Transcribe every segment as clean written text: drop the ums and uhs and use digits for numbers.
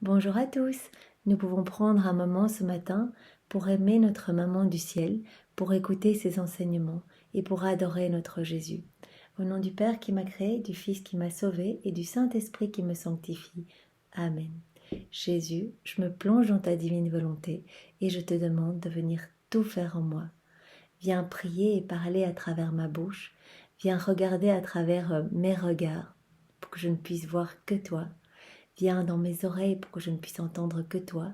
Bonjour à tous. Nous pouvons prendre un moment ce matin pour aimer notre maman du ciel, pour écouter ses enseignements et pour adorer notre Jésus. Au nom du Père qui m'a créé, du Fils qui m'a sauvé et du Saint-Esprit qui me sanctifie. Amen. Jésus, je me plonge dans ta divine volonté et je te demande de venir tout faire en moi. Viens prier et parler à travers ma bouche. Viens regarder à travers mes regards pour que je ne puisse voir que toi. Viens dans mes oreilles pour que je ne puisse entendre que toi.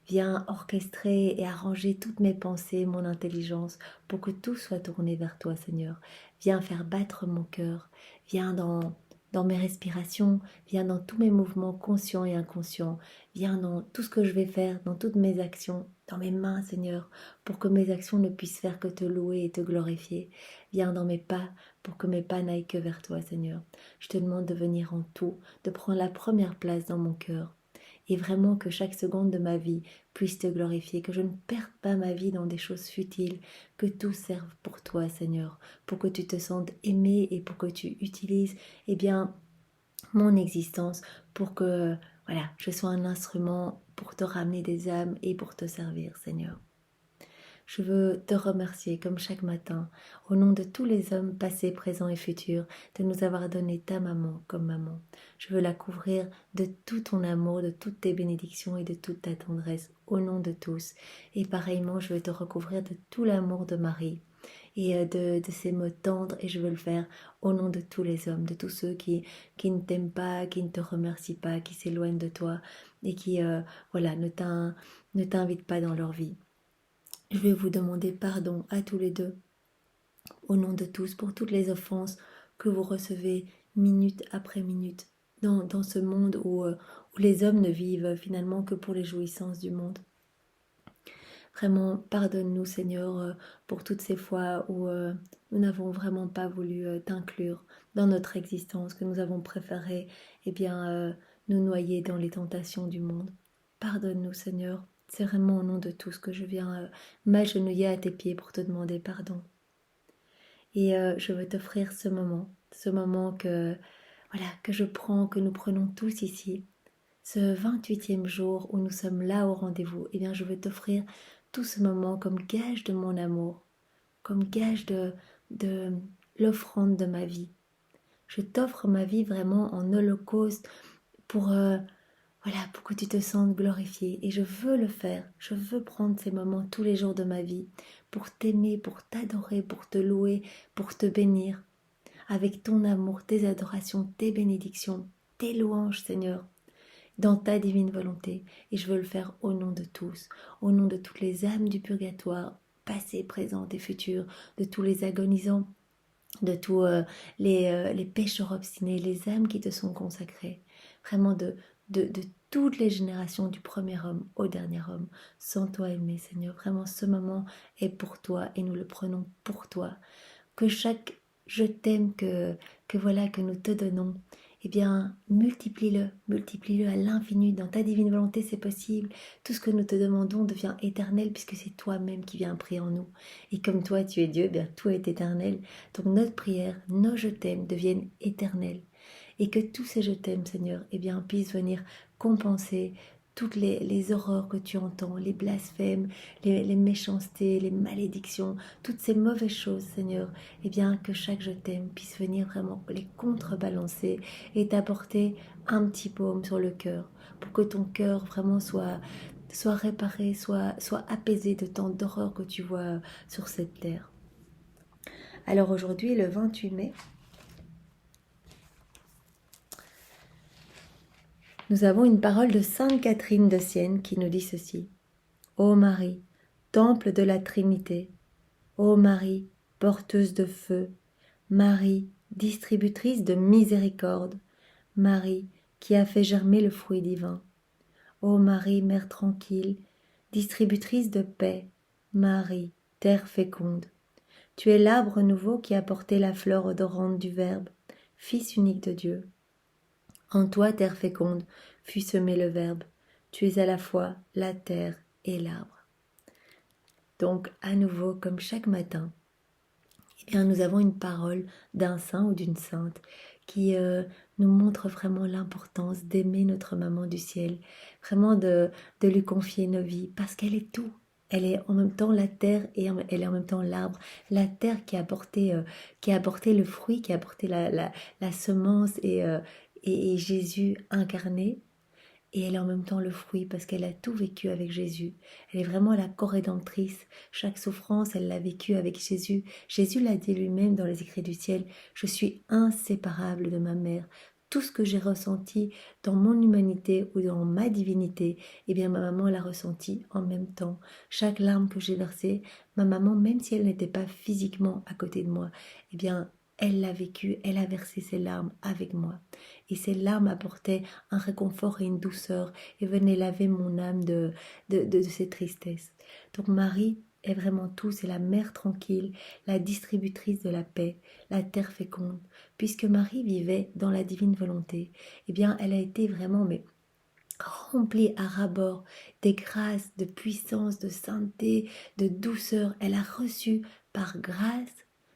Viens orchestrer et arranger toutes mes pensées, mon intelligence, pour que tout soit tourné vers toi, Seigneur. Viens faire battre mon cœur. Viens dans mes respirations. Viens dans tous mes mouvements conscients et inconscients. Viens dans tout ce que je vais faire, dans toutes mes actions, dans mes mains, Seigneur, pour que mes actions ne puissent faire que te louer et te glorifier. Viens dans mes pas, pour que mes pas n'aillent que vers toi, Seigneur. Je te demande de venir en tout, de prendre la première place dans mon cœur. Et vraiment que chaque seconde de ma vie puisse te glorifier, que je ne perde pas ma vie dans des choses futiles, que tout serve pour toi, Seigneur, pour que tu te sentes aimé et pour que tu utilises, mon existence pour que, voilà, je sois un instrument pour te ramener des âmes et pour te servir, Seigneur. Je veux te remercier comme chaque matin, au nom de tous les hommes passés, présents et futurs, de nous avoir donné ta maman comme maman. Je veux la couvrir de tout ton amour, de toutes tes bénédictions et de toute ta tendresse, au nom de tous. Et pareillement, je veux te recouvrir de tout l'amour de Marie et de ces mots tendres, et je veux le faire au nom de tous les hommes, de tous ceux qui ne t'aiment pas, qui ne te remercient pas, qui s'éloignent de toi et qui voilà, ne t'invitent pas dans leur vie. Je vais vous demander pardon à tous les deux, au nom de tous, pour toutes les offenses que vous recevez minute après minute dans ce monde où les hommes ne vivent finalement que pour les jouissances du monde. Vraiment, pardonne-nous, Seigneur, pour toutes ces fois où nous n'avons vraiment pas voulu t'inclure dans notre existence, que nous avons préféré nous noyer dans les tentations du monde. Pardonne-nous, Seigneur. C'est vraiment au nom de tous que je viens m'agenouiller à tes pieds pour te demander pardon. Et je veux t'offrir ce moment que je prends, que nous prenons tous ici, ce 28e jour où nous sommes là au rendez-vous. Eh bien, je veux t'offrir tout ce moment comme gage de mon amour, comme gage de l'offrande de ma vie. Je t'offre ma vie vraiment en holocauste pour pour que tu te sentes glorifié. Et je veux le faire. Je veux prendre ces moments tous les jours de ma vie pour t'aimer, pour t'adorer, pour te louer, pour te bénir. Avec ton amour, tes adorations, tes bénédictions, tes louanges, Seigneur, dans ta divine volonté. Et je veux le faire au nom de tous, au nom de toutes les âmes du purgatoire, passées, présentes et futures, de tous les agonisants, de tous les pécheurs obstinés, les âmes qui te sont consacrées, vraiment de toutes les générations du premier homme au dernier homme. Sans toi aimé, Seigneur, vraiment ce moment est pour toi et nous le prenons pour toi. Que chaque je t'aime que nous te donnons, eh bien multiplie-le à l'infini. Dans ta divine volonté, c'est possible. Tout ce que nous te demandons devient éternel puisque c'est toi-même qui viens prier en nous. Et comme toi tu es Dieu, eh bien tout est éternel. Donc notre prière, nos je t'aime deviennent éternels. Et que tous ces je t'aime, Seigneur, puissent venir compenser toutes les horreurs que tu entends, les blasphèmes, les méchancetés, les malédictions, toutes ces mauvaises choses, Seigneur, que chaque je t'aime puisse venir vraiment les contrebalancer et t'apporter un petit baume sur le cœur, pour que ton cœur vraiment soit réparé, soit apaisé de tant d'horreurs que tu vois sur cette terre. Alors aujourd'hui, le 28 mai, nous avons une parole de Sainte Catherine de Sienne qui nous dit ceci. Ô Marie, temple de la Trinité, ô Marie, porteuse de feu, Marie, distributrice de miséricorde, Marie, qui a fait germer le fruit divin. Ô Marie, mère tranquille, distributrice de paix, Marie, terre féconde. Tu es l'arbre nouveau qui a porté la fleur odorante du Verbe, Fils unique de Dieu. En toi, terre féconde, fut semé le Verbe. Tu es à la fois la terre et l'arbre. Donc, à nouveau, comme chaque matin, nous avons une parole d'un saint ou d'une sainte qui nous montre vraiment l'importance d'aimer notre maman du ciel, vraiment de lui confier nos vies, parce qu'elle est tout. Elle est en même temps la terre et elle est en même temps l'arbre. La terre qui a apporté le fruit, qui a apporté la semence et Jésus incarné. Et elle est en même temps le fruit parce qu'elle a tout vécu avec Jésus. Elle est vraiment la co-rédemptrice. Chaque souffrance, elle l'a vécue avec Jésus. Jésus l'a dit lui-même dans les écrits du ciel, je suis inséparable de ma mère. Tout ce que j'ai ressenti dans mon humanité ou dans ma divinité, eh bien ma maman l'a ressenti en même temps. Chaque larme que j'ai versée, ma maman, même si elle n'était pas physiquement à côté de moi, eh bien elle l'a vécu, elle a versé ses larmes avec moi. Et ces larmes apportaient un réconfort et une douceur et venaient laver mon âme de ces tristesses. Donc Marie est vraiment tout, c'est la mère tranquille, la distributrice de la paix, la terre féconde. Puisque Marie vivait dans la divine volonté, eh bien elle a été vraiment remplie à ras-bord des grâces, de puissance, de sainteté, de douceur. Elle a reçu par grâce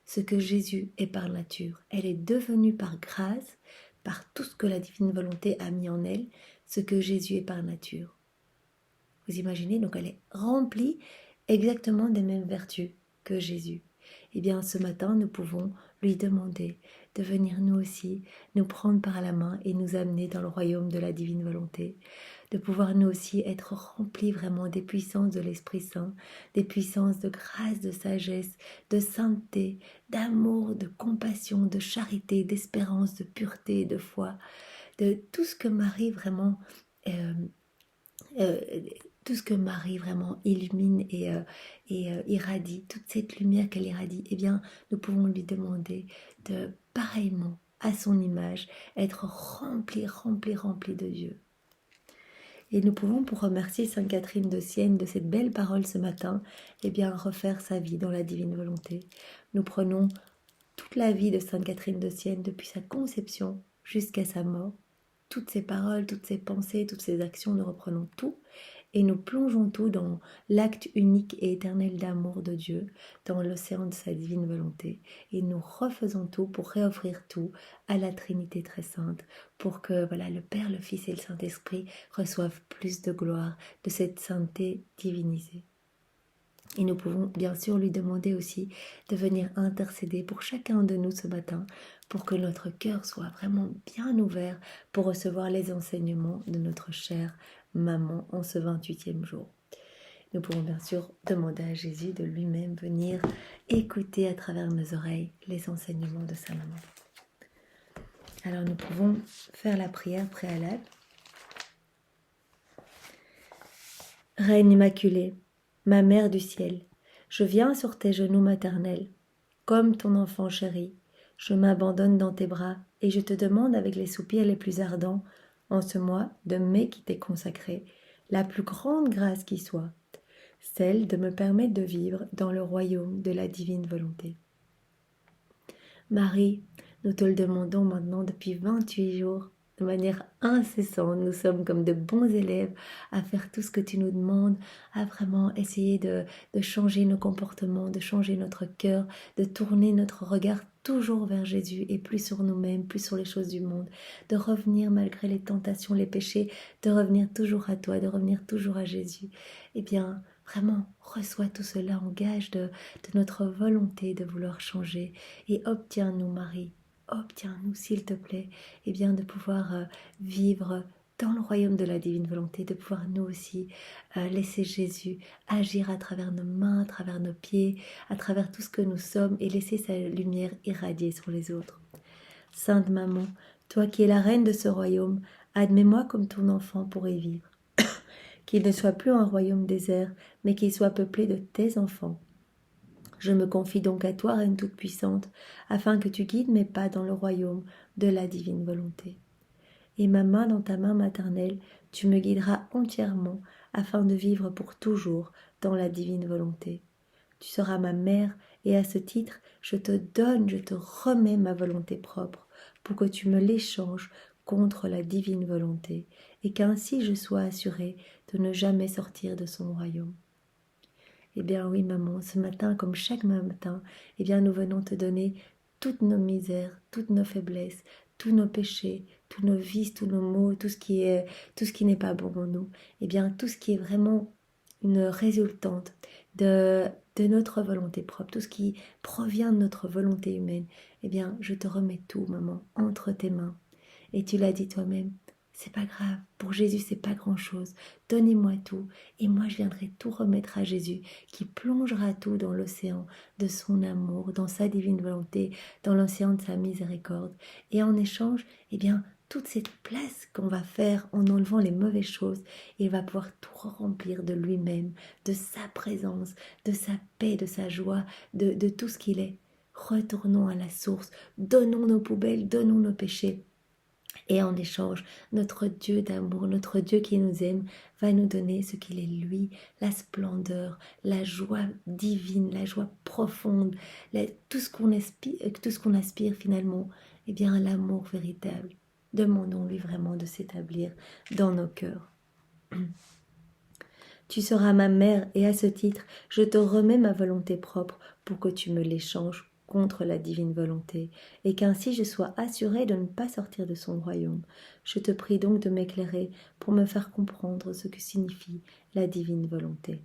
ce que Jésus est par nature. Elle est devenue par grâce, par tout ce que la divine volonté a mis en elle, ce que Jésus est par nature. Vous imaginez, donc elle est remplie exactement des mêmes vertus que Jésus. Eh bien, ce matin, nous pouvons lui demander de venir nous aussi, nous prendre par la main et nous amener dans le royaume de la divine volonté, de pouvoir nous aussi être remplis vraiment des puissances de l'Esprit Saint, des puissances de grâce, de sagesse, de sainteté, d'amour, de compassion, de charité, d'espérance, de pureté, de foi, de tout ce que Marie vraiment euh, euh, tout ce que Marie vraiment illumine et irradie, toute cette lumière qu'elle irradie, eh bien, nous pouvons lui demander de, pareillement, à son image, être rempli de Dieu. Et nous pouvons, pour remercier Sainte Catherine de Sienne de cette belle parole ce matin, eh bien, refaire sa vie dans la divine volonté. Nous prenons toute la vie de Sainte Catherine de Sienne, depuis sa conception jusqu'à sa mort, toutes ses paroles, toutes ses pensées, toutes ses actions, nous reprenons tout et nous plongeons tout dans l'acte unique et éternel d'amour de Dieu, dans l'océan de sa divine volonté. Et nous refaisons tout pour réoffrir tout à la Trinité très sainte, pour que voilà, le Père, le Fils et le Saint-Esprit reçoivent plus de gloire de cette sainteté divinisée. Et nous pouvons bien sûr lui demander aussi de venir intercéder pour chacun de nous ce matin, pour que notre cœur soit vraiment bien ouvert pour recevoir les enseignements de notre chère maman en ce 28e jour. Nous pouvons bien sûr demander à Jésus de lui-même venir écouter à travers nos oreilles les enseignements de sa maman. Alors nous pouvons faire la prière préalable. Reine Immaculée, ma mère du ciel, je viens sur tes genoux maternels, comme ton enfant chéri. Je m'abandonne dans tes bras et je te demande avec les soupirs les plus ardents, en ce mois de mai qui t'est consacré, la plus grande grâce qui soit, celle de me permettre de vivre dans le royaume de la divine volonté. Marie, nous te le demandons maintenant depuis 28 jours, de manière incessante. Nous sommes comme de bons élèves à faire tout ce que tu nous demandes, à vraiment essayer de changer nos comportements, de changer notre cœur, de tourner notre regard toujours vers Jésus et plus sur nous-mêmes, plus sur les choses du monde, de revenir malgré les tentations, les péchés, de revenir toujours à toi, de revenir toujours à Jésus. Eh bien, vraiment, reçois tout cela en gage de notre volonté de vouloir changer et obtiens-nous, Marie, obtiens-nous, s'il te plaît, et bien de pouvoir vivre dans le royaume de la divine volonté, de pouvoir nous aussi laisser Jésus agir à travers nos mains, à travers nos pieds, à travers tout ce que nous sommes et laisser sa lumière irradier sur les autres. Sainte Maman, toi qui es la reine de ce royaume, admets-moi comme ton enfant pour y vivre. Qu'il ne soit plus un royaume désert, mais qu'il soit peuplé de tes enfants. Je me confie donc à toi, Reine toute-puissante, afin que tu guides mes pas dans le royaume de la divine volonté. Et ma main dans ta main maternelle, tu me guideras entièrement, afin de vivre pour toujours dans la divine volonté. Tu seras ma mère, et à ce titre, je te remets ma volonté propre, pour que tu me l'échanges contre la divine volonté, et qu'ainsi je sois assurée de ne jamais sortir de son royaume. Eh bien oui, maman, ce matin, comme chaque matin, eh bien nous venons te donner toutes nos misères, toutes nos faiblesses, tous nos péchés, tous nos vices, tous nos maux, tout ce qui n'est pas bon en nous, eh bien tout ce qui est vraiment une résultante de notre volonté propre, tout ce qui provient de notre volonté humaine, eh bien je te remets tout, maman, entre tes mains. Et tu l'as dit toi-même, c'est pas grave, pour Jésus c'est pas grand-chose, donnez-moi tout, et moi je viendrai tout remettre à Jésus, qui plongera tout dans l'océan de son amour, dans sa divine volonté, dans l'océan de sa miséricorde. Et en échange, eh bien, toute cette place qu'on va faire en enlevant les mauvaises choses, il va pouvoir tout remplir de lui-même, de sa présence, de sa paix, de sa joie, de tout ce qu'il est. Retournons à la source, donnons nos poubelles, donnons nos péchés. Et en échange, notre Dieu d'amour, notre Dieu qui nous aime, va nous donner ce qu'il est lui, la splendeur, la joie divine, la joie profonde, tout ce qu'on aspire finalement, eh bien l'amour véritable. Demandons-lui vraiment de s'établir dans nos cœurs. Tu seras ma mère et à ce titre, je te remets ma volonté propre pour que tu me l'échanges contre la divine volonté, et qu'ainsi je sois assurée de ne pas sortir de son royaume. Je te prie donc de m'éclairer pour me faire comprendre ce que signifie la divine volonté.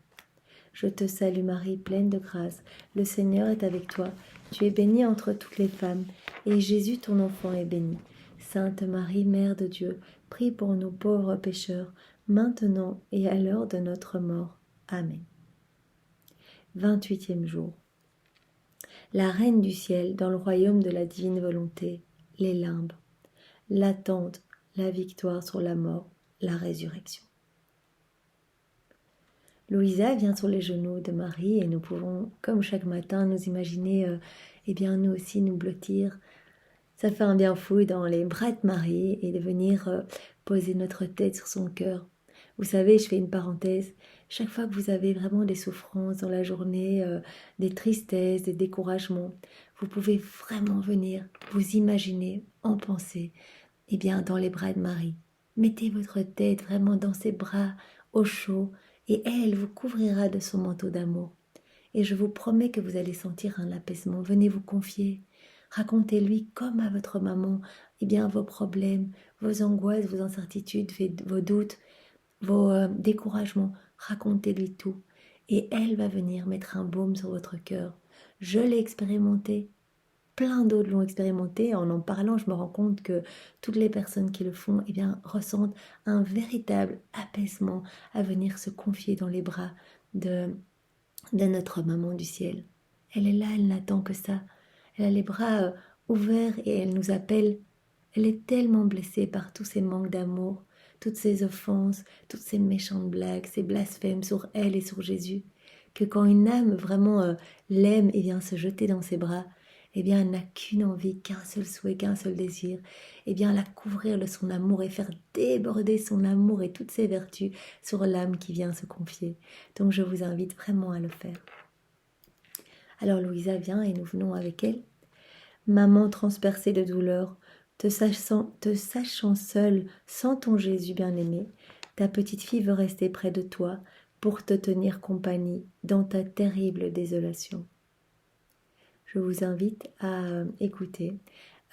Je te salue Marie, pleine de grâce, le Seigneur est avec toi, tu es bénie entre toutes les femmes, et Jésus ton enfant est béni. Sainte Marie, Mère de Dieu, prie pour nous pauvres pécheurs, maintenant et à l'heure de notre mort. Amen. 28e jour. La Reine du ciel dans le royaume de la divine volonté, les limbes, l'attente, la victoire sur la mort, la résurrection. Louisa vient sur les genoux de Marie et nous pouvons, comme chaque matin, nous imaginer, eh bien nous aussi nous blottir. Ça fait un bien fou dans les bras de Marie et de venir poser notre tête sur son cœur. Vous savez, je fais une parenthèse, chaque fois que vous avez vraiment des souffrances dans la journée, des tristesses, des découragements, vous pouvez vraiment venir vous imaginer en pensée, eh bien dans les bras de Marie. Mettez votre tête vraiment dans ses bras au chaud et elle vous couvrira de son manteau d'amour. Et je vous promets que vous allez sentir un apaisement. Venez vous confier. Racontez-lui comme à votre maman, eh bien vos problèmes, vos angoisses, vos incertitudes, vos doutes, vos découragements. Racontez-lui tout. Et elle va venir mettre un baume sur votre cœur. Je l'ai expérimenté. Plein d'autres l'ont expérimenté. En parlant, je me rends compte que toutes les personnes qui le font, eh bien, ressentent un véritable apaisement à venir se confier dans les bras de notre maman du ciel. Elle est là, elle n'attend que ça. Elle a les bras ouverts et elle nous appelle. Elle est tellement blessée par tous ces manques d'amour, toutes ces offenses, toutes ces méchantes blagues, ces blasphèmes sur elle et sur Jésus, que quand une âme vraiment l'aime et vient se jeter dans ses bras, eh bien, elle n'a qu'une envie, qu'un seul souhait, qu'un seul désir, eh bien, la couvrir de son amour et faire déborder son amour et toutes ses vertus sur l'âme qui vient se confier. Donc, je vous invite vraiment à le faire. Alors, Louisa vient et nous venons avec elle. Maman transpercée de douleur, te sachant seule, sans ton Jésus bien-aimé, ta petite fille veut rester près de toi pour te tenir compagnie dans ta terrible désolation. Je vous invite à écouter.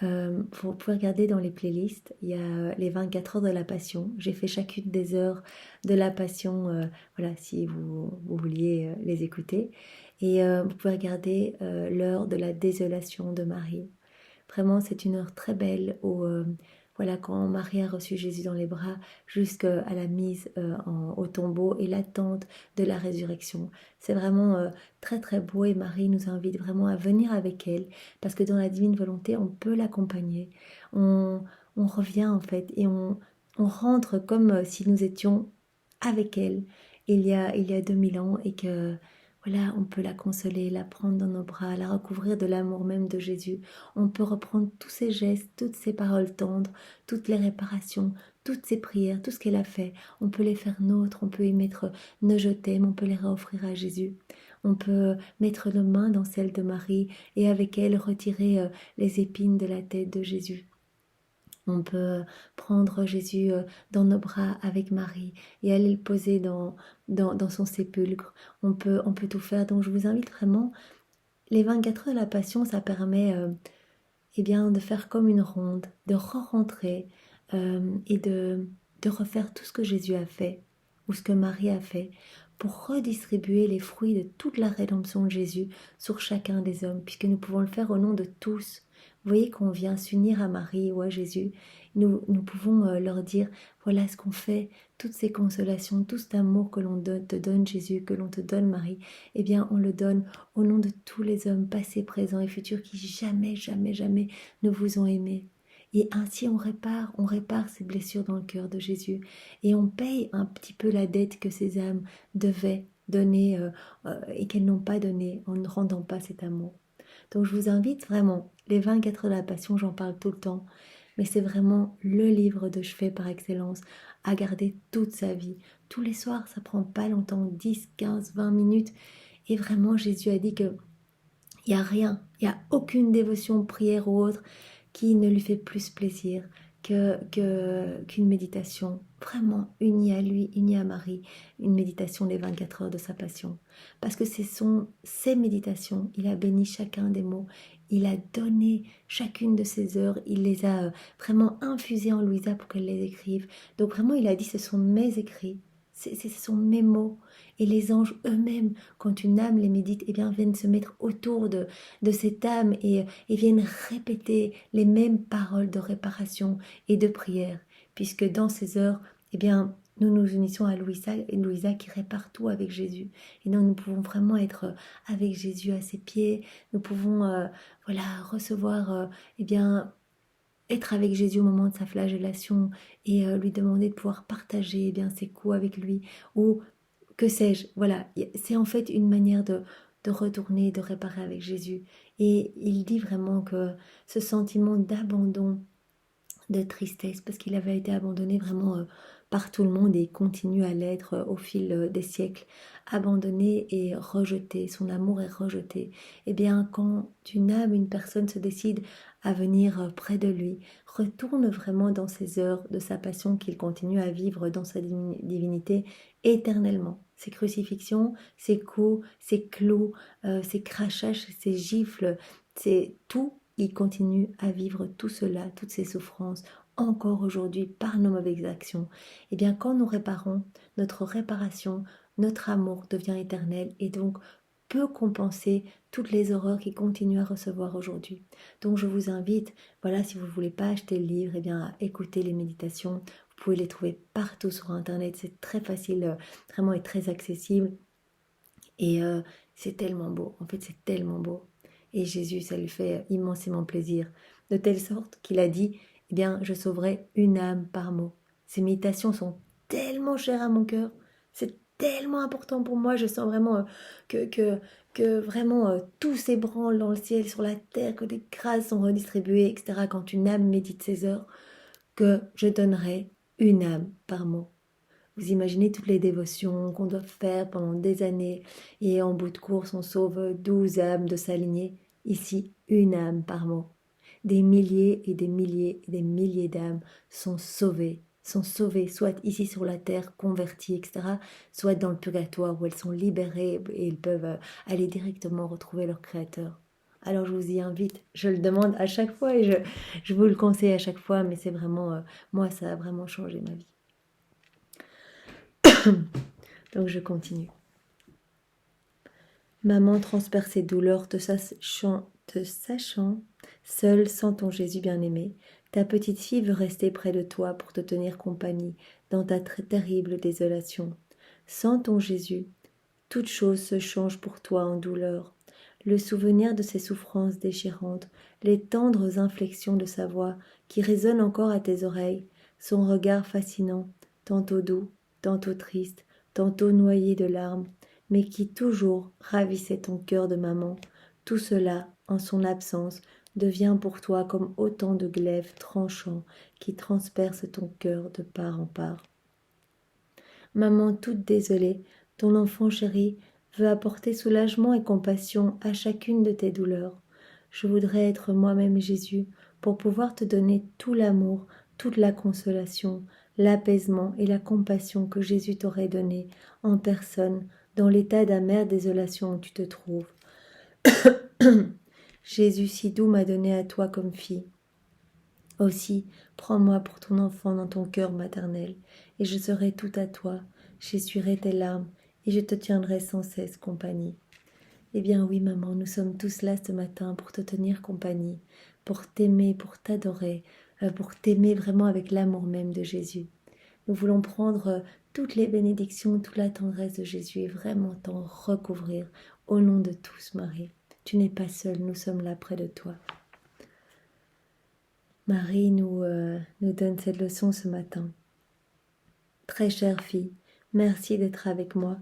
Vous pouvez regarder dans les playlists, il y a les 24 heures de la Passion. J'ai fait chacune des heures de la Passion, voilà, si vous vouliez les écouter. Et vous pouvez regarder l'heure de la désolation de Marie. Vraiment, c'est une heure très belle où, voilà, quand Marie a reçu Jésus dans les bras, jusqu'à la mise au tombeau et l'attente de la résurrection. C'est vraiment très très beau et Marie nous invite vraiment à venir avec elle parce que dans la divine volonté, on peut l'accompagner. On revient en fait et on rentre comme si nous étions avec elle il y a 2000 ans et que voilà, on peut la consoler, la prendre dans nos bras, la recouvrir de l'amour même de Jésus. On peut reprendre tous ses gestes, toutes ses paroles tendres, toutes les réparations, toutes ses prières, tout ce qu'elle a fait. On peut les faire nôtres, on peut y mettre nos je t'aime, on peut les réoffrir à Jésus. On peut mettre nos mains dans celles de Marie et avec elle retirer les épines de la tête de Jésus. On peut prendre Jésus dans nos bras avec Marie et aller le poser dans son sépulcre. On peut tout faire. Donc je vous invite vraiment, les 24 heures de la Passion, ça permet eh bien, de faire comme une ronde, de re-rentrer et de refaire tout ce que Jésus a fait ou ce que Marie a fait pour redistribuer les fruits de toute la rédemption de Jésus sur chacun des hommes, puisque nous pouvons le faire au nom de tous. Vous voyez qu'on vient s'unir à Marie ou à Jésus, nous pouvons leur dire, voilà ce qu'on fait, toutes ces consolations, tout cet amour que l'on te donne Jésus, que l'on te donne Marie, eh bien on le donne au nom de tous les hommes passés, présents et futurs qui jamais, jamais, jamais ne vous ont aimé. Et ainsi on répare ces blessures dans le cœur de Jésus et on paye un petit peu la dette que ces âmes devaient donner et qu'elles n'ont pas donnée en ne rendant pas cet amour. Donc je vous invite vraiment, les 24 heures de la Passion, j'en parle tout le temps, mais c'est vraiment le livre de chevet par excellence à garder toute sa vie. Tous les soirs, ça prend pas longtemps, 10, 15, 20 minutes. Et vraiment, Jésus a dit que il n'y a rien, il n'y a aucune dévotion, prière ou autre qui ne lui fait plus plaisir qu'une méditation vraiment unie à lui, unie à Marie, une méditation des 24 heures de sa passion. Parce que ce sont ces méditations, il a béni chacun des mots, il a donné chacune de ces heures, il les a vraiment infusées en Louisa pour qu'elle les écrive. Donc vraiment, il a dit, ce sont mes écrits, ce sont mes mots. Et les anges eux-mêmes, quand une âme les médite, eh bien, viennent se mettre autour de cette âme et viennent répéter les mêmes paroles de réparation et de prière. Puisque dans ces heures, eh bien, nous nous unissons à Louisa, et Louisa qui répare tout avec Jésus. Et donc nous pouvons vraiment être avec Jésus à ses pieds. Nous pouvons voilà, recevoir, eh bien, être avec Jésus au moment de sa flagellation et lui demander de pouvoir partager eh bien, ses coups avec lui. Ou que sais-je, voilà, c'est en fait une manière de retourner, de réparer avec Jésus. Et il dit vraiment que ce sentiment d'abandon, de tristesse, parce qu'il avait été abandonné vraiment par tout le monde et continue à l'être au fil des siècles, abandonné et rejeté, son amour est rejeté. Eh bien, quand une âme, une personne se décide à venir près de lui, retourne vraiment dans ces heures de sa passion qu'il continue à vivre dans sa divinité éternellement. Ses crucifixions, ses coups, ses clous, ses crachages, ses gifles, c'est tout. Il continue à vivre tout cela, toutes ces souffrances, encore aujourd'hui par nos mauvaises actions. Eh bien, quand nous réparons, notre réparation, notre amour devient éternel et donc peut compenser toutes les horreurs qu'il continue à recevoir aujourd'hui. Donc je vous invite, voilà, si vous ne voulez pas acheter le livre, eh bien, à écouter les méditations. Vous pouvez les trouver partout sur Internet, c'est très facile, vraiment et très accessible. Et c'est tellement beau, en fait c'est tellement beau. Et Jésus, ça lui fait immensément plaisir, de telle sorte qu'il a dit, eh bien, je sauverai une âme par mot. Ces méditations sont tellement chères à mon cœur, c'est tellement important pour moi, je sens vraiment que vraiment tout s'ébranle dans le ciel, sur la terre, que des grâces sont redistribuées, etc. Quand une âme médite ses heures, que je donnerai une âme par mot. Vous imaginez toutes les dévotions qu'on doit faire pendant des années et en bout de course on sauve 12 âmes de s'aligner. Ici, une âme par mot. Des milliers et des milliers et des milliers d'âmes sont sauvées, soit ici sur la terre, converties, etc., soit dans le purgatoire où elles sont libérées et elles peuvent aller directement retrouver leur Créateur. Alors je vous y invite, je le demande à chaque fois et je vous le conseille à chaque fois, mais c'est vraiment, moi ça a vraiment changé ma vie. Donc je continue. Maman transperce ses douleurs te sachant seule sans ton Jésus bien-aimé. Ta petite fille veut rester près de toi pour te tenir compagnie dans ta très terrible désolation. Sans ton Jésus, toute chose se change pour toi en douleur. Le souvenir de ses souffrances déchirantes, les tendres inflexions de sa voix qui résonnent encore à tes oreilles, son regard fascinant, tantôt doux, tantôt triste, tantôt noyé de larmes, mais qui toujours ravissait ton cœur de maman, tout cela, en son absence, devient pour toi comme autant de glaives tranchants qui transpercent ton cœur de part en part. Maman toute désolée, ton enfant chéri veut apporter soulagement et compassion à chacune de tes douleurs. Je voudrais être moi-même Jésus pour pouvoir te donner tout l'amour, toute la consolation, l'apaisement et la compassion que Jésus t'aurait donné en personne dans l'état d'amère désolation où tu te trouves. Jésus si doux m'a donné à toi comme fille. Aussi, prends-moi pour ton enfant dans ton cœur maternel, et je serai tout à toi, j'essuierai tes larmes, et je te tiendrai sans cesse compagnie. Eh bien oui, maman, nous sommes tous là ce matin pour te tenir compagnie, pour t'aimer, pour t'adorer, pour t'aimer vraiment avec l'amour même de Jésus. Nous voulons prendre toutes les bénédictions, toute la tendresse de Jésus et vraiment t'en recouvrir au nom de tous, Marie. Tu n'es pas seule, nous sommes là près de toi. Marie nous donne cette leçon ce matin. Très chère fille, merci d'être avec moi.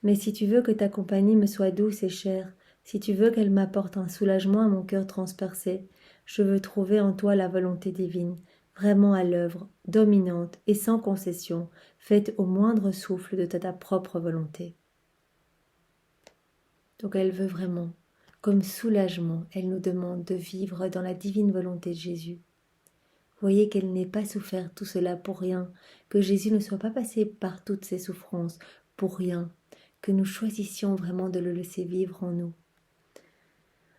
Mais si tu veux que ta compagnie me soit douce et chère, si tu veux qu'elle m'apporte un soulagement à mon cœur transpercé, je veux trouver en toi la volonté divine, vraiment à l'œuvre, dominante et sans concession, faite au moindre souffle de ta propre volonté. Donc elle veut vraiment, comme soulagement, elle nous demande de vivre dans la divine volonté de Jésus. Voyez qu'elle n'ait pas souffert tout cela pour rien, que Jésus ne soit pas passé par toutes ces souffrances pour rien, que nous choisissions vraiment de le laisser vivre en nous.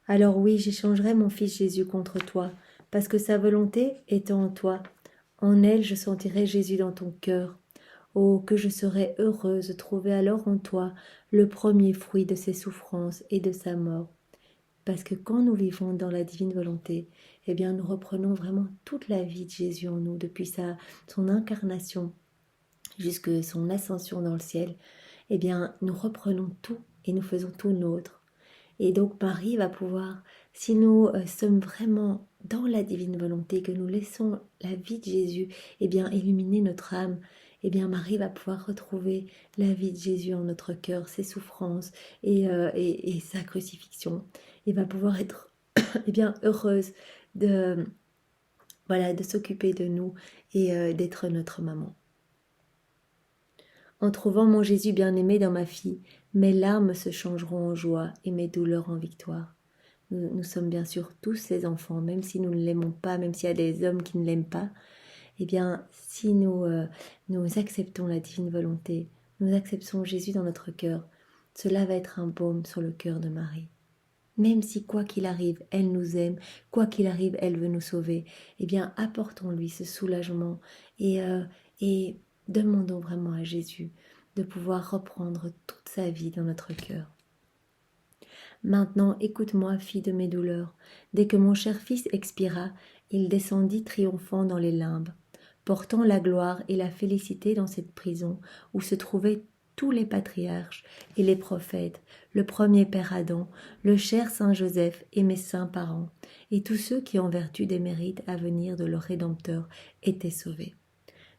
Alors oui, j'échangerai mon fils Jésus contre toi, parce que sa volonté est en toi. En elle, je sentirai Jésus dans ton cœur. Oh, que je serais heureuse de trouver alors en toi le premier fruit de ses souffrances et de sa mort. Parce que quand nous vivons dans la divine volonté, eh bien nous reprenons vraiment toute la vie de Jésus en nous, depuis son incarnation jusque son ascension dans le ciel. Eh bien nous reprenons tout et nous faisons tout nôtre. Et donc Marie va pouvoir, si nous sommes vraiment dans la divine volonté, que nous laissons la vie de Jésus, eh bien illuminer notre âme, eh bien Marie va pouvoir retrouver la vie de Jésus en notre cœur, ses souffrances et sa crucifixion, et va pouvoir être eh bien heureuse de s'occuper de nous et d'être notre maman. En trouvant mon Jésus bien-aimé dans ma fille, mes larmes se changeront en joie et mes douleurs en victoire. Nous sommes bien sûr tous ses enfants, même si nous ne l'aimons pas, même s'il y a des hommes qui ne l'aiment pas. Eh bien, si nous acceptons la divine volonté, nous acceptons Jésus dans notre cœur, cela va être un baume sur le cœur de Marie. Même si quoi qu'il arrive, elle nous aime, quoi qu'il arrive, elle veut nous sauver, eh bien, apportons-lui ce soulagement et demandons vraiment à Jésus de pouvoir reprendre toute sa vie dans notre cœur. Maintenant, écoute-moi, fille de mes douleurs. Dès que mon cher fils expira, il descendit triomphant dans les limbes, portant la gloire et la félicité dans cette prison où se trouvaient tous les patriarches et les prophètes, le premier père Adam, le cher Saint Joseph et mes saints parents, et tous ceux qui, en vertu des mérites à venir de leur Rédempteur, étaient sauvés.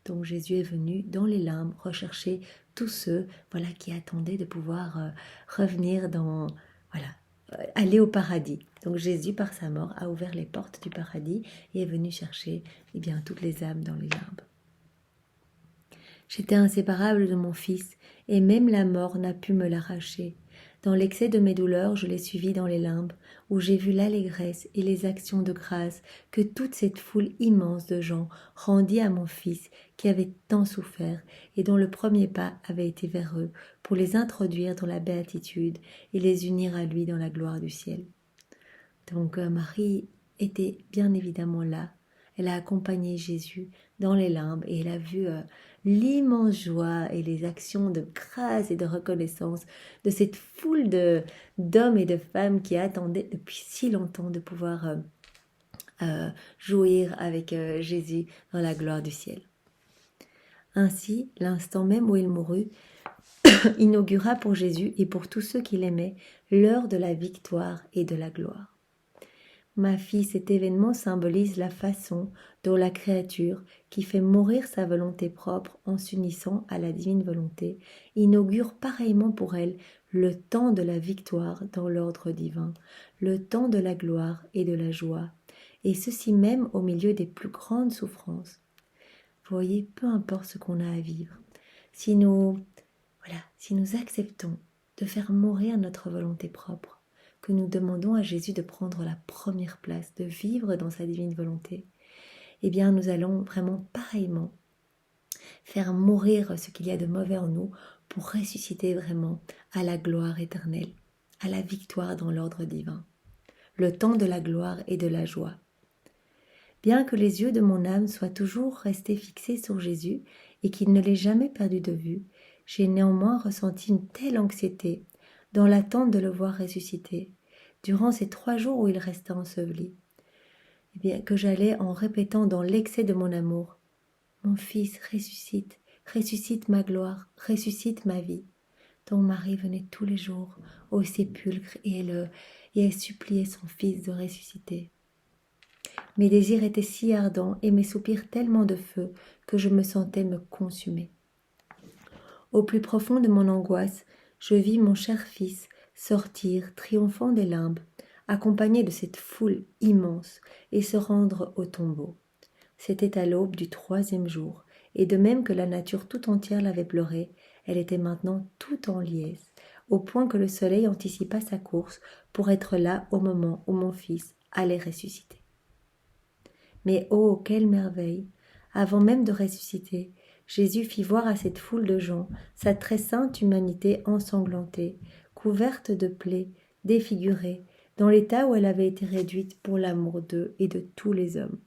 Donc Jésus est venu dans les limbes rechercher tous ceux qui attendaient de pouvoir revenir aller au paradis. Donc Jésus, par sa mort, a ouvert les portes du paradis et est venu chercher toutes les âmes dans les limbes. J'étais inséparable de mon fils, et même la mort n'a pu me l'arracher. Dans l'excès de mes douleurs, je l'ai suivi dans les limbes, où j'ai vu l'allégresse et les actions de grâce que toute cette foule immense de gens rendit à mon fils qui avait tant souffert et dont le premier pas avait été vers eux pour les introduire dans la béatitude et les unir à lui dans la gloire du ciel. Donc Marie était bien évidemment là. Elle a accompagné Jésus dans les limbes et elle a vu l'immense joie et les actions de grâce et de reconnaissance de cette foule d'hommes et de femmes qui attendaient depuis si longtemps de pouvoir jouir avec Jésus dans la gloire du ciel. Ainsi, l'instant même où il mourut, inaugura pour Jésus et pour tous ceux qui l'aimaient l'heure de la victoire et de la gloire. Ma fille, cet événement symbolise la façon dont la créature, qui fait mourir sa volonté propre en s'unissant à la divine volonté, inaugure pareillement pour elle le temps de la victoire dans l'ordre divin, le temps de la gloire et de la joie, et ceci même au milieu des plus grandes souffrances. Vous voyez, peu importe ce qu'on a à vivre, si nous acceptons de faire mourir notre volonté propre, que nous demandons à Jésus de prendre la première place, de vivre dans sa divine volonté, eh bien nous allons vraiment pareillement faire mourir ce qu'il y a de mauvais en nous pour ressusciter vraiment à la gloire éternelle, à la victoire dans l'ordre divin. le temps de la gloire et de la joie. Bien que les yeux de mon âme soient toujours restés fixés sur Jésus et qu'il ne l'ait jamais perdu de vue, j'ai néanmoins ressenti une telle anxiété dans l'attente de le voir ressusciter, durant ces 3 jours où il resta enseveli, eh bien, que j'allais en répétant dans l'excès de mon amour, « Mon fils, ressuscite, ressuscite ma gloire, ressuscite ma vie ». Donc Marie venait tous les jours au sépulcre et elle suppliait son fils de ressusciter. Mes désirs étaient si ardents et mes soupirs tellement de feu que je me sentais me consumer. Au plus profond de mon angoisse, je vis mon cher fils sortir, triomphant des limbes, accompagné de cette foule immense, et se rendre au tombeau. C'était à l'aube du 3e jour, et de même que la nature tout entière l'avait pleuré, elle était maintenant tout en liesse, au point que le soleil anticipa sa course pour être là au moment où mon fils allait ressusciter. Mais oh, quelle merveille! Avant même de ressusciter, Jésus fit voir à cette foule de gens sa très sainte humanité ensanglantée, couverte de plaies, défigurée, dans l'état où elle avait été réduite pour l'amour d'eux et de tous les hommes.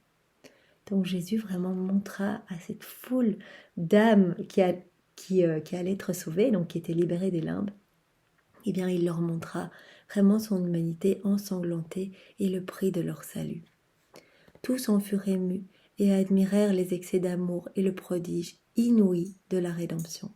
Donc Jésus vraiment montra à cette foule d'âmes qui allait être sauvée, donc qui était libérée des limbes, eh bien il leur montra vraiment son humanité ensanglantée et le prix de leur salut. Tous en furent émus et admirèrent les excès d'amour et le prodige inouï de la rédemption.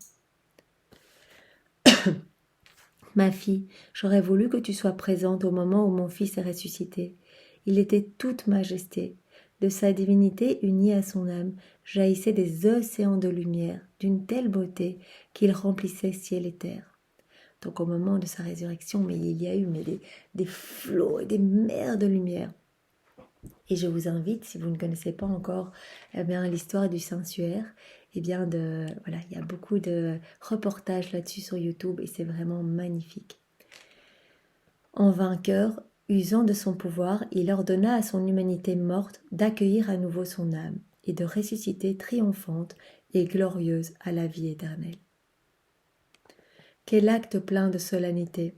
Ma fille, j'aurais voulu que tu sois présente au moment où mon fils est ressuscité. Il était toute majesté. De sa divinité unie à son âme, jaillissaient des océans de lumière, d'une telle beauté qu'il remplissait ciel et terre. Donc au moment de sa résurrection, mais il y a eu des flots et des mers de lumière. Et je vous invite, si vous ne connaissez pas encore l'histoire du Saint-Suaire, il y a beaucoup de reportages là-dessus sur YouTube et c'est vraiment magnifique. En vainqueur, usant de son pouvoir, il ordonna à son humanité morte d'accueillir à nouveau son âme et de ressusciter triomphante et glorieuse à la vie éternelle. Quel acte plein de solennité!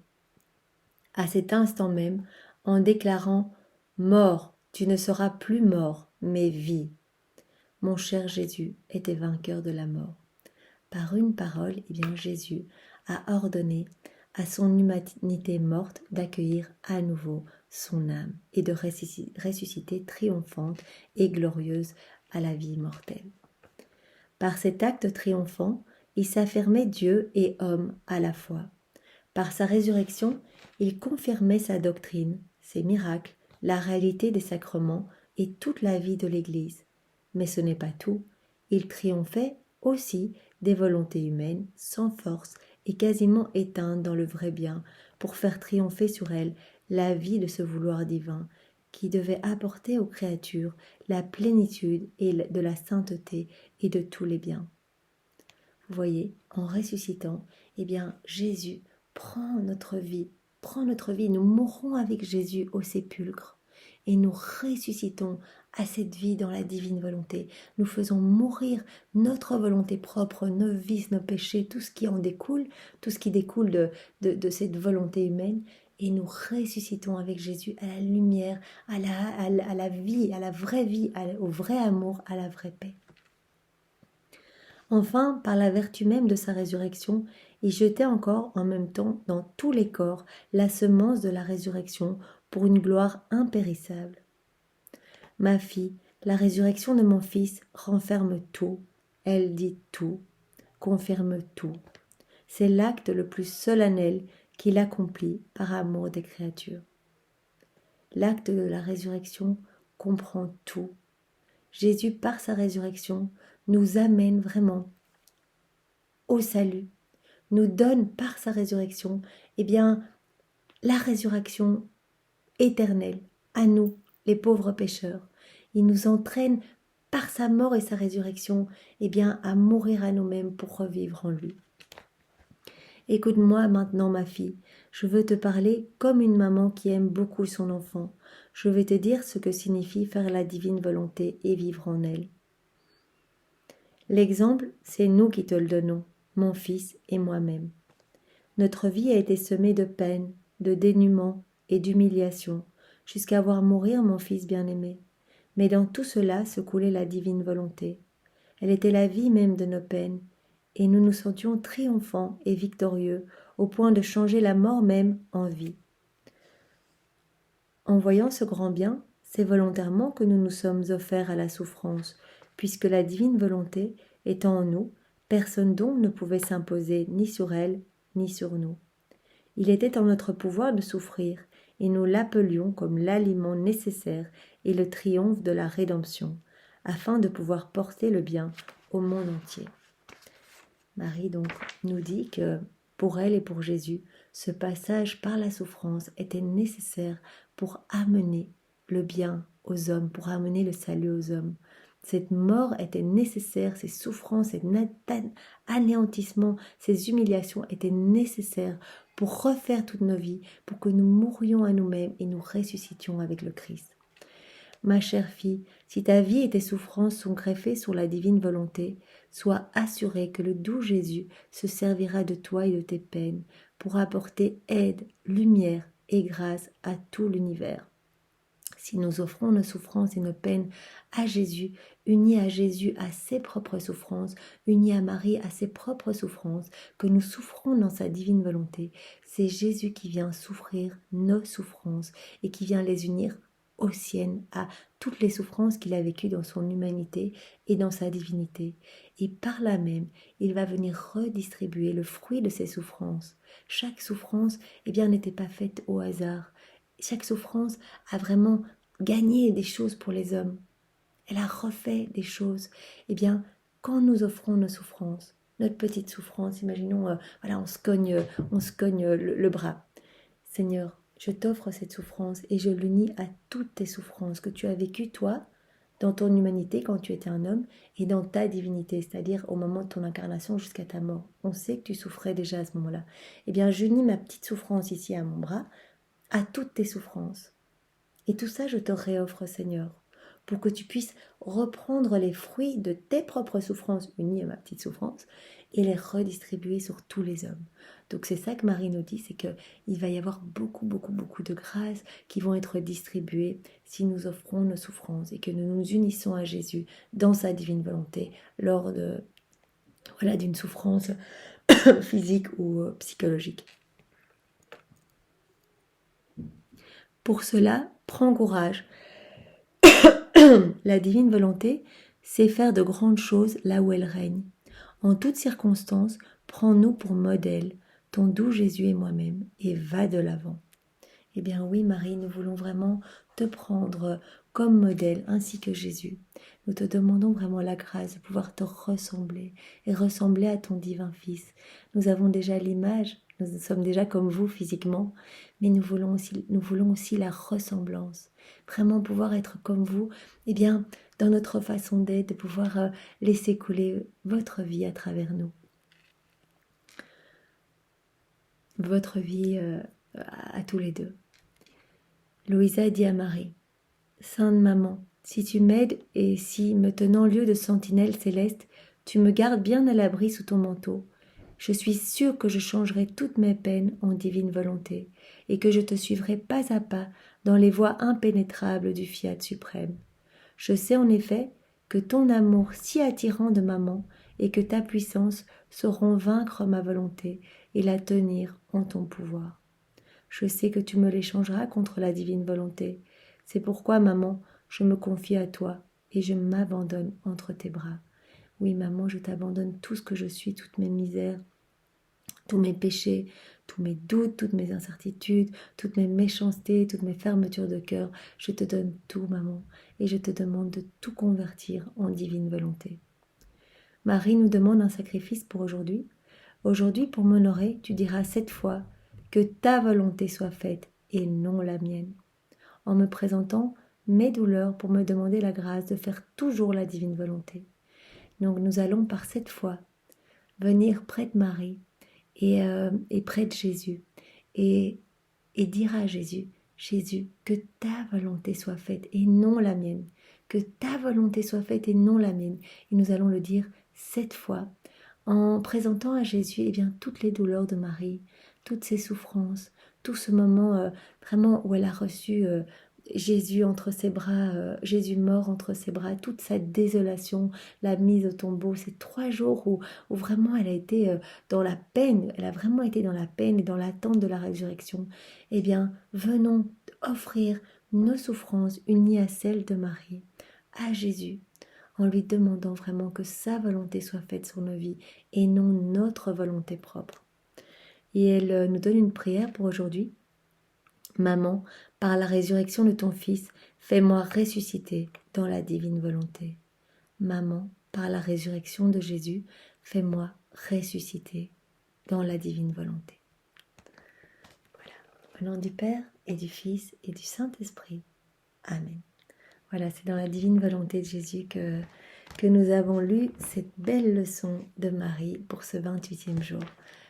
À cet instant même, en déclarant « Mort, tu ne seras plus mort, mais vie ». Mon cher Jésus était vainqueur de la mort. Par une parole, Jésus a ordonné à son humanité morte d'accueillir à nouveau son âme et de ressusciter triomphante et glorieuse à la vie mortelle. Par cet acte triomphant, il s'affirmait Dieu et homme à la fois. Par sa résurrection, il confirmait sa doctrine, ses miracles, la réalité des sacrements et toute la vie de l'Église. Mais ce n'est pas tout, il triomphait aussi des volontés humaines sans force et quasiment éteintes dans le vrai bien pour faire triompher sur elles la vie de ce vouloir divin qui devait apporter aux créatures la plénitude et de la sainteté et de tous les biens. Vous voyez, en ressuscitant, Jésus prend notre vie, nous mourrons avec Jésus au sépulcre et nous ressuscitons à cette vie dans la divine volonté. Nous faisons mourir notre volonté propre, nos vices, nos péchés, tout ce qui en découle, tout ce qui découle de cette volonté humaine, et nous ressuscitons avec Jésus à la lumière, à la vie, à la vraie vie, au vrai amour, à la vraie paix. Enfin, par la vertu même de sa résurrection, il jetait encore en même temps dans tous les corps la semence de la résurrection pour une gloire impérissable. Ma fille, la résurrection de mon fils renferme tout, elle dit tout, confirme tout. C'est l'acte le plus solennel qu'il accomplit par amour des créatures. L'acte de la résurrection comprend tout. Jésus, par sa résurrection, nous amène vraiment au salut, nous donne par sa résurrection, la résurrection éternelle à nous, les pauvres pécheurs. Il nous entraîne par sa mort et sa résurrection, à mourir à nous-mêmes pour revivre en lui. Écoute-moi maintenant, ma fille, je veux te parler comme une maman qui aime beaucoup son enfant. Je vais te dire ce que signifie faire la divine volonté et vivre en elle. L'exemple, c'est nous qui te le donnons, mon fils et moi-même. Notre vie a été semée de peines, de dénuements et d'humiliations. jusqu'à voir mourir mon Fils bien-aimé. Mais dans tout cela se coulait la divine volonté. Elle était la vie même de nos peines, et nous nous sentions triomphants et victorieux, au point de changer la mort même en vie. En voyant ce grand bien, c'est volontairement que nous nous sommes offerts à la souffrance, puisque la divine volonté étant en nous, personne donc ne pouvait s'imposer ni sur elle, ni sur nous. Il était en notre pouvoir de souffrir, et nous l'appelions comme l'aliment nécessaire et le triomphe de la rédemption, afin de pouvoir porter le bien au monde entier. Marie donc nous dit que pour elle et pour Jésus, ce passage par la souffrance était nécessaire pour amener le bien aux hommes, pour amener le salut aux hommes. Cette mort était nécessaire, ces souffrances, cet anéantissement, ces humiliations étaient nécessaires pour refaire toutes nos vies, pour que nous mourions à nous-mêmes et nous ressuscitions avec le Christ. Ma chère fille, si ta vie et tes souffrances sont greffées sur la divine volonté, sois assurée que le doux Jésus se servira de toi et de tes peines pour apporter aide, lumière et grâce à tout l'univers. Si nous offrons nos souffrances et nos peines à Jésus, unis à Jésus à ses propres souffrances, unis à Marie à ses propres souffrances, que nous souffrons dans sa divine volonté, c'est Jésus qui vient souffrir nos souffrances et qui vient les unir aux siennes, à toutes les souffrances qu'il a vécues dans son humanité et dans sa divinité. Et par là même, il va venir redistribuer le fruit de ses souffrances. Chaque souffrance, n'était pas faite au hasard. Chaque souffrance a vraiment gagné des choses pour les hommes. Elle a refait des choses. Quand nous offrons nos souffrances, notre petite souffrance, imaginons, on se cogne le bras. Seigneur, je t'offre cette souffrance et je l'unis à toutes tes souffrances que tu as vécues, toi, dans ton humanité quand tu étais un homme et dans ta divinité, c'est-à-dire au moment de ton incarnation jusqu'à ta mort. On sait que tu souffrais déjà à ce moment-là. J'unis ma petite souffrance ici à mon bras à toutes tes souffrances. Et tout ça, je te réoffre, Seigneur, pour que tu puisses reprendre les fruits de tes propres souffrances unies à ma petite souffrance et les redistribuer sur tous les hommes. Donc c'est ça que Marie nous dit, c'est qu'il va y avoir beaucoup de grâces qui vont être distribuées si nous offrons nos souffrances et que nous nous unissons à Jésus dans sa divine volonté lors d'une souffrance physique ou psychologique. Pour cela, prends courage. La divine volonté sait faire de grandes choses là où elle règne. En toutes circonstances, prends-nous pour modèle, ton doux Jésus et moi-même, et va de l'avant. Oui, Marie, nous voulons vraiment te prendre comme modèle, ainsi que Jésus. Nous te demandons vraiment la grâce de pouvoir te ressembler et ressembler à ton divin Fils. Nous avons déjà l'image, nous sommes déjà comme vous physiquement, mais nous voulons aussi la ressemblance. Vraiment pouvoir être comme vous, dans notre façon d'être, de pouvoir laisser couler votre vie à travers nous. Votre vie à tous les deux. Louisa dit à Marie, « Sainte Maman, si tu m'aides et si, me tenant lieu de sentinelle céleste, tu me gardes bien à l'abri sous ton manteau, je suis sûre que je changerai toutes mes peines en divine volonté et que je te suivrai pas à pas dans les voies impénétrables du fiat suprême. Je sais en effet que ton amour si attirant de maman et que ta puissance sauront vaincre ma volonté et la tenir en ton pouvoir. Je sais que tu me l'échangeras contre la divine volonté. C'est pourquoi, maman, je me confie à toi et je m'abandonne entre tes bras. Oui, maman, je t'abandonne tout ce que je suis, toutes mes misères, tous mes péchés, tous mes doutes, toutes mes incertitudes, toutes mes méchancetés, toutes mes fermetures de cœur. Je te donne tout, maman, et je te demande de tout convertir en divine volonté. Marie nous demande un sacrifice pour aujourd'hui. Aujourd'hui, pour m'honorer, tu diras 7 fois que ta volonté soit faite et non la mienne. En me présentant mes douleurs pour me demander la grâce de faire toujours la divine volonté. Donc nous allons par 7 fois venir près de Marie et près de Jésus et dire à Jésus, Jésus, que ta volonté soit faite et non la mienne. Que ta volonté soit faite et non la mienne. Et nous allons le dire 7 fois en présentant à Jésus toutes les douleurs de Marie, toutes ses souffrances, tout ce moment vraiment où elle a reçu Jésus entre ses bras, Jésus mort entre ses bras, toute sa désolation, la mise au tombeau, ces 3 jours où vraiment elle a été dans la peine, elle a vraiment été dans la peine et dans l'attente de la résurrection. Eh bien, venons offrir nos souffrances unies à celles de Marie, à Jésus, en lui demandant vraiment que sa volonté soit faite sur nos vies et non notre volonté propre. Et elle nous donne une prière pour aujourd'hui. Maman, par la résurrection de ton Fils, fais-moi ressusciter dans la divine volonté. Maman, par la résurrection de Jésus, fais-moi ressusciter dans la divine volonté. Voilà. Au nom du Père et du Fils et du Saint-Esprit. Amen. Voilà, c'est dans la divine volonté de Jésus que nous avons lu cette belle leçon de Marie pour ce 28e jour.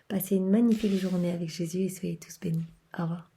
Passez une magnifique journée avec Jésus et soyez tous bénis. Au revoir.